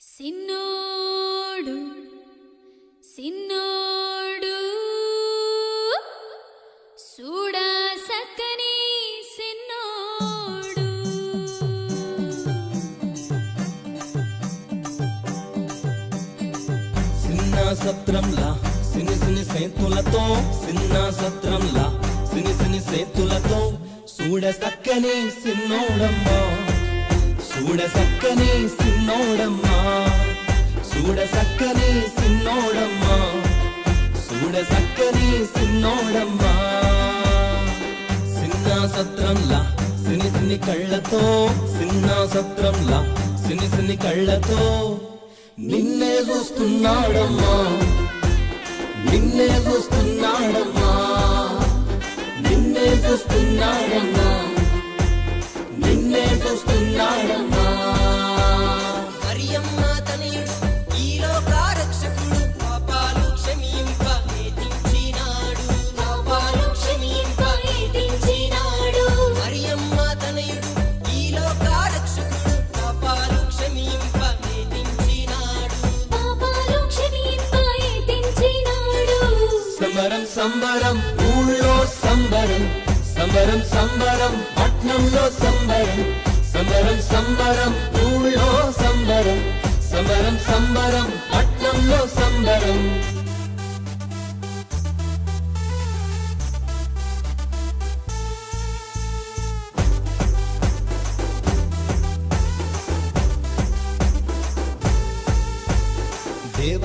సిన్నోడు సిన్నోడు సూడా సక్కని సిన్నోడు సిన్న సత్రంలా సిని సిని సేతులతో సిన్న సత్రంలా సిని సిని సేతులతో సూడ సక్కని సిన్నోడమ్మా సూడ సక్కని సిన్నోడమ్మా సూడ సక్కని సిన్నోడమ్మా సూడ సక్కని సిన్నోడమ్మా సిన్న సత్రంలా సిని సిని కళ్ళతో సిన్న సత్రంలా సిని సిని కళ్ళతో నిన్నే చూస్తున్నాడమ్మా నిన్నే చూస్తున్నాడమ్మా నిన్నే చూస్తున్నాడమ్మా నిన్నే చూస్తున్నాడమ్మా మరియమ్మ తనయుడు ఈ లోక రక్షకుడు పాపాలు క్షమింప ఏతించినాడు పాపాలు క్షమింప ఏతించినాడు మరియమ్మ తనయుడు ఈ లోక రక్షకుడు పాపాలు క్షమింప ఏతించినాడు పాపాలు క్షమింప ఏతించినాడు సంబరం సంబరం ఊళ్ళో సంబరం సంబరం సంబరం పట్నంలో సంబరం సంబరం సంబరం ఊళ్ళో సంబరం సంబరం సంబరం పట్నంలో సంబరం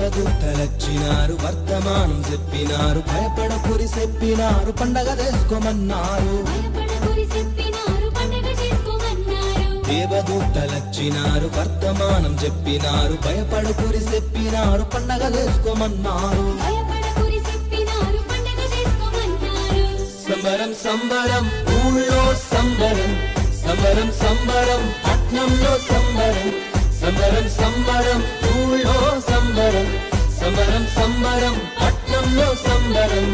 దేవదూతలొచ్చినారు వర్తమానం చెప్పినారు భయపడకురి చెప్పినారు పండగ చేసుకోమన్నారు భయపడకురి చెప్పినారు పండగ చేసుకోమన్నారు దేవదూతలొచ్చినారు వర్తమానం చెప్పినారు భయపడకురి చెప్పినారు పండగ చేసుకోమన్నారు భయపడకురి చెప్పినారు పండగ చేసుకోమన్నారు సంబరం సంబరం ఊళ్ళో సంబరం సంబరం సంబరం పట్నంలో సంబరం సంబరం సంబరం ఊళ్ళో సంబరం సంబరం సంబరం పట్నంలో సంబరం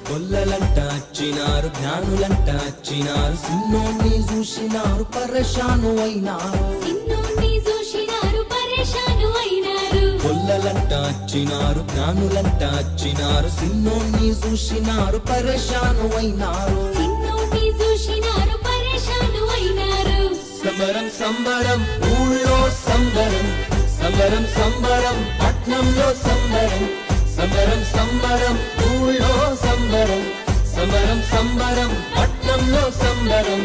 కొల్లలంట వచ్చినారు జ్ఞానులంట వచ్చినారు సిన్నోన్ని చూసినారు పరేషాను అయినారు సిన్నోన్ని చూసినారు పరేషాను అయినారు కొల్లలంట వచ్చినారు జ్ఞానులంట వచ్చినారు సిన్నోన్ని చూసినారు పరేషాను అయినారు సిన్నోన్ని చూసినారు పరేషాను అయినారు సంబరం సంబరం ఊళ్ళో సంబరం సంబరం సంబరం పట్నంలో సంబరం సంబరం సంబరం ఊళ్ళో సంబరం సంబరం సంబరం పట్నంలో సంబరం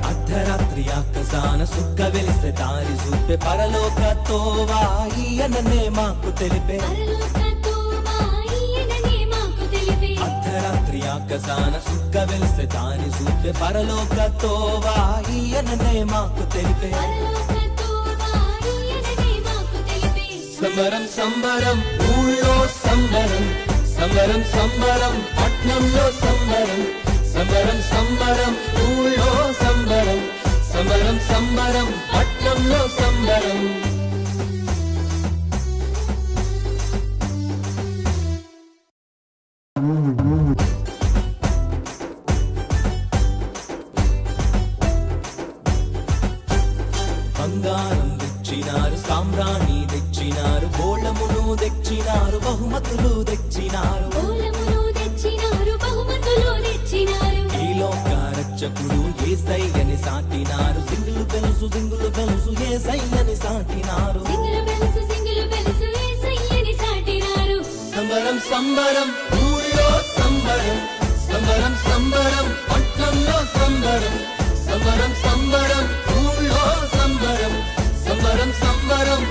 అర్ధరాత్రి ఆకాశాన సుక్క వెలిసే దారి చూపే పరలోక తోవా ఈయననే మాకు తెలిపే పరలోకతో వాయిననే మాకు తెలిపే అర్ధరాత్రి ఆకాశాన సుక్క వెలిసే దారి చూపే పరలోక తోవా ఈయననే మాకు తెలిపే పరలోకతో వాయిననే మాకు తెలిపే సంబరం సంబరం ఊళ్ళో సంబరం సంబరం సంబరం పట్నంలో సంబరం సంబరం సంబరం ఊళ్ళో సంబరం సంబరం సంబరం పట్నంలో సంబరం బంగారం తెచ్చినారు సామ్రాణి తెచ్చినారు గోళమును తెచ్చినారు బహుమతులు తెచ్చినారు మూలమును తెచ్చినారు బహుమతులు తెచ్చినారు ఈ లోక రక్షకుడు యేసయ్యని సాటినారు సింగులు తెలుసు యేసయ్యని సాటినారు సింగులు బెలుసు యేసయ్యని సాటినారు సంబరం సంబరం ఊళ్ళో సంబరం సంబరం సంబరం పట్నంలో సంబరం సంబరం సంబరం ఊళ్ళో సంబరం సంబరం సంబరం